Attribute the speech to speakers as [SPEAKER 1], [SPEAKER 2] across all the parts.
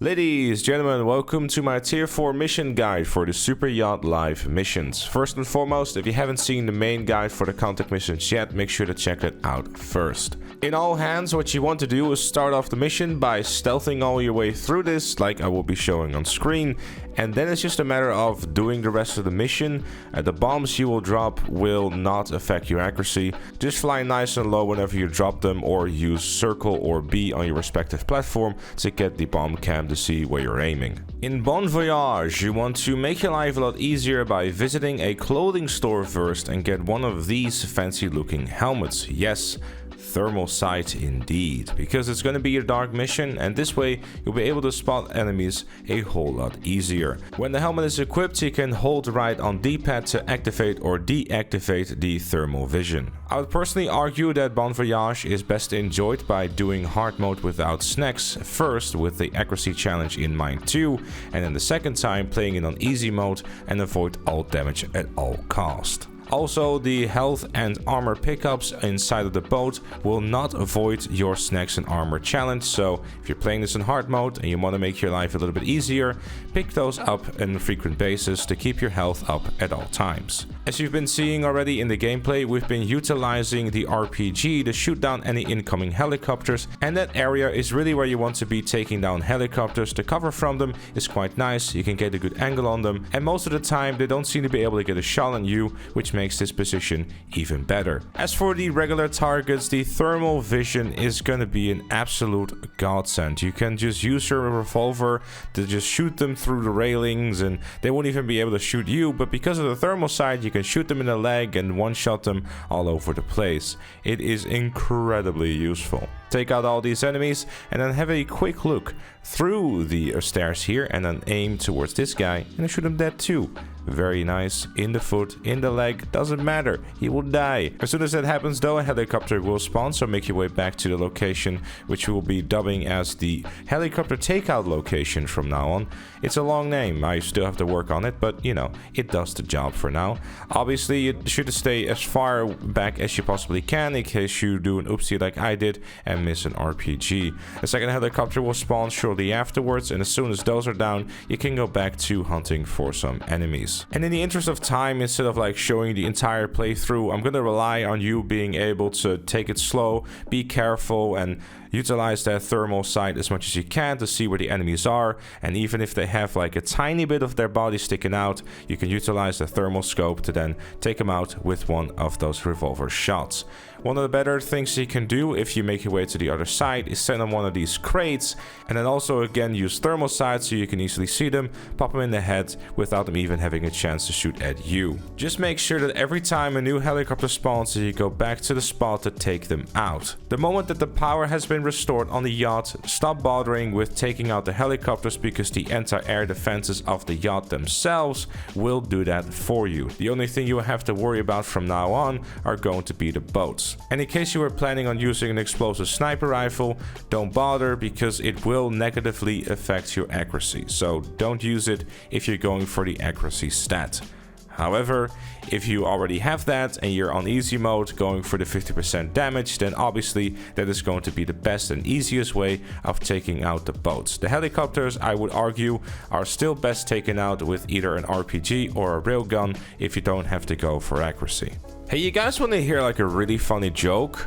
[SPEAKER 1] Ladies, gentlemen, welcome to my tier 4 mission guide for the Superyacht Life missions. First and foremost, if you haven't seen the main guide for the contact missions yet, make sure to check it out first. In all hands, what you want to do is start off the mission by stealthing all your way through this, like I will be showing on screen, and then it's just a matter of doing the rest of the mission. The bombs you will drop will not affect your accuracy. Just fly nice and low whenever you drop them, or use circle or B on your respective platform to get the bomb cam to see where you're aiming. In Voyage, you want to make your life a lot easier by visiting a clothing store first and get one of these fancy looking helmets. Yes, thermal sight indeed, because it's going to be a dark mission, and this way you'll be able to spot enemies a whole lot easier. When the helmet is equipped, you can hold right on D-pad to activate or deactivate the thermal vision. I would personally argue that Voyage is best enjoyed by doing hard mode without snacks, first with the accuracy challenge in mind too, and then the second time playing it on easy mode and avoid all damage at all cost. Also, the health and armor pickups inside of the boat will not avoid your snacks and armor challenge, so if you're playing this in hard mode and you want to make your life a little bit easier, pick those up on a frequent basis to keep your health up at all times. As you've been seeing already in the gameplay, we've been utilizing the RPG to shoot down any incoming helicopters, and that area is really where you want to be taking down helicopters. The cover from them is quite nice, you can get a good angle on them, and most of the time they don't seem to be able to get a shot on you, which makes this position even better. As for the regular targets, the thermal vision is going to be an absolute godsend. You can just use your revolver to just shoot them through the railings and they won't even be able to shoot you, but because of the thermal sight you can shoot them in the leg and one-shot them all over the place. It is incredibly useful. Take out all these enemies and then have a quick look through the stairs here and then aim towards this guy and shoot him dead too. Very nice. In the foot, in the leg, doesn't matter. He will die. As soon as that happens though, a helicopter will spawn, so make your way back to the location, which we will be dubbing as the helicopter takeout location from now on. It's a long name. I still have to work on it, but you know, it does the job for now. Obviously, you should stay as far back as you possibly can in case you do an oopsie like I did and miss an RPG. A second helicopter will spawn shortly afterwards, and as soon as those are down, you can go back to hunting for some enemies. And in the interest of time, instead of like showing the entire playthrough, I'm gonna rely on you being able to take it slow, be careful, and utilize that thermal sight as much as you can to see where the enemies are. And even if they have like a tiny bit of their body sticking out, you can utilize the thermal scope to then take them out with one of those revolver shots. One of the better things you can do if you make your way to the other side is set on one of these crates, and then also again use thermal sight so you can easily see them, pop them in the head without them even having a chance to shoot at you. Just make sure that every time a new helicopter spawns, you go back to the spot to take them out. The moment that the power has been restored on the yacht, stop bothering with taking out the helicopters, because the anti-air defenses of the yacht themselves will do that for you. The only thing you will have to worry about from now on are going to be the boats. And in case you were planning on using an explosive sniper rifle, don't bother, because it will negatively affect your accuracy. So don't use it if you're going for the accuracy stat. However, if you already have that and you're on easy mode going for the 50% damage, then obviously that is going to be the best and easiest way of taking out the boats. The helicopters, I would argue, are still best taken out with either an RPG or a railgun if you don't have to go for accuracy. Hey, you guys want to hear like a really funny joke?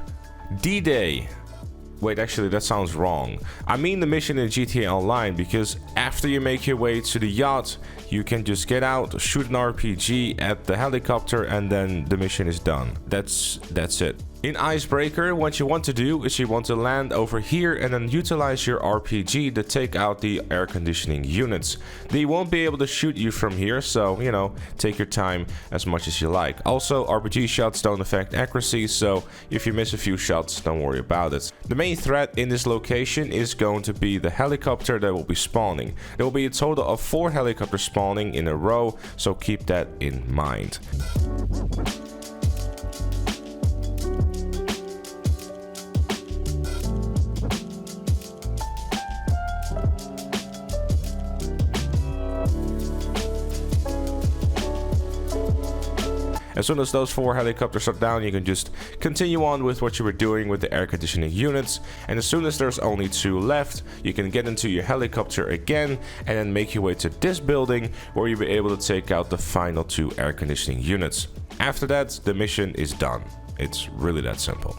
[SPEAKER 1] D-Day. Wait, actually, that sounds wrong. I mean the mission in GTA Online, because after you make your way to the yacht, you can just get out, shoot an RPG at the helicopter, and then the mission is done. That's it. In Icebreaker, what you want to do is you want to land over here and then utilize your RPG to take out the air conditioning units. They won't be able to shoot you from here, so, you know, take your time as much as you like. Also, RPG shots don't affect accuracy, so if you miss a few shots, don't worry about it. The main threat in this location is going to be the helicopter that will be spawning. There will be a total of 4 helicopters spawning in a row, so keep that in mind. As soon as those 4 helicopters are down, you can just continue on with what you were doing with the air conditioning units, and as soon as there's only 2 left, you can get into your helicopter again and then make your way to this building where you'll be able to take out the final 2 air conditioning units. After that, the mission is done. It's really that simple.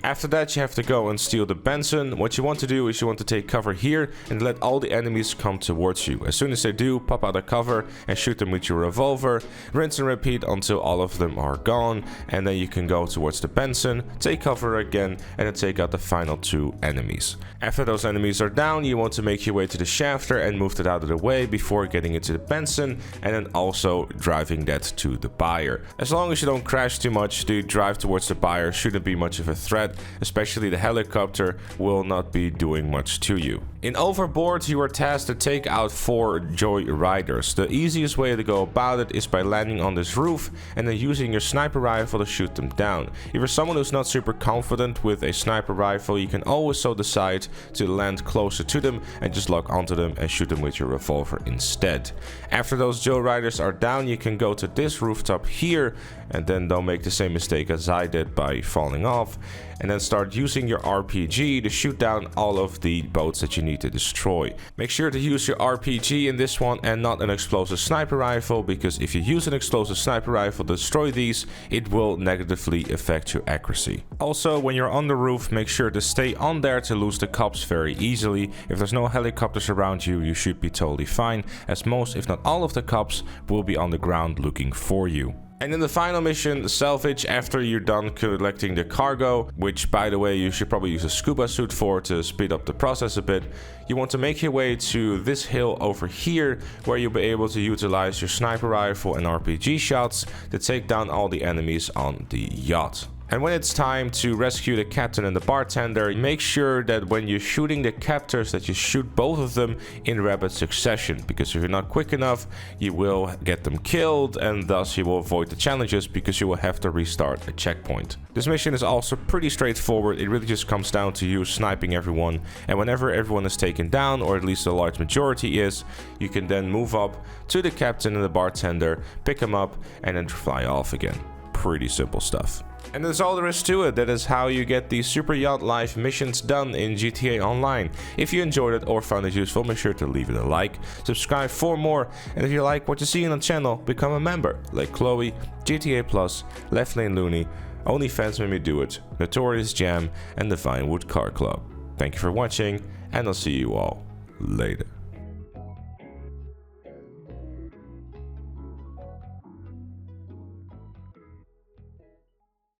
[SPEAKER 1] After that, you have to go and steal the Benson. What you want to do is you want to take cover here and let all the enemies come towards you. As soon as they do, pop out of cover and shoot them with your revolver. Rinse and repeat until all of them are gone, and then you can go towards the Benson, take cover again, and then take out the final 2 enemies. After those enemies are down, you want to make your way to the shafter and move it out of the way before getting into the Benson, and then also driving that to the buyer. As long as you don't crash too much, the drive towards the buyer shouldn't be much of a threat. Especially the helicopter will not be doing much to you. In Overboard, you are tasked to take out 4 joyriders. The easiest way to go about it is by landing on this roof and then using your sniper rifle to shoot them down. If you're someone who's not super confident with a sniper rifle, you can always so decide to land closer to them and just lock onto them and shoot them with your revolver instead. After those joyriders are down, you can go to this rooftop here, and then don't make the same mistake as I did by falling off, and then start using your RPG to shoot down all of the boats that you need to destroy. Make sure to use your RPG in this one and not an explosive sniper rifle, because if you use an explosive sniper rifle to destroy these, it will negatively affect your accuracy. Also, when you're on the roof, make sure to stay on there to lose the cops very easily. If there's no helicopters around you, you should be totally fine, as most, if not all of the cops will be on the ground looking for you. And in the final mission, Salvage, after you're done collecting the cargo, which by the way you should probably use a scuba suit for to speed up the process a bit, you want to make your way to this hill over here where you'll be able to utilize your sniper rifle and RPG shots to take down all the enemies on the yacht. And when it's time to rescue the captain and the bartender, make sure that when you're shooting the captors that you shoot both of them in rapid succession, because if you're not quick enough, you will get them killed, and thus you will avoid the challenges because you will have to restart a checkpoint. This mission is also pretty straightforward. It really just comes down to you sniping everyone, and whenever everyone is taken down, or at least a large majority is, you can then move up to the captain and the bartender, pick them up, and then fly off again. Pretty simple stuff. And that's all there is to it. That is how you get the Superyacht Life missions done in GTA Online. If you enjoyed it or found it useful, make sure to leave it a like, subscribe for more, and if you like what you see on the channel, become a member, like Chloe, GTA Plus, Left Lane Looney, OnlyFans Made Me Do It, Notorious Jam, and the Vinewood Car Club. Thank you for watching, and I'll see you all later.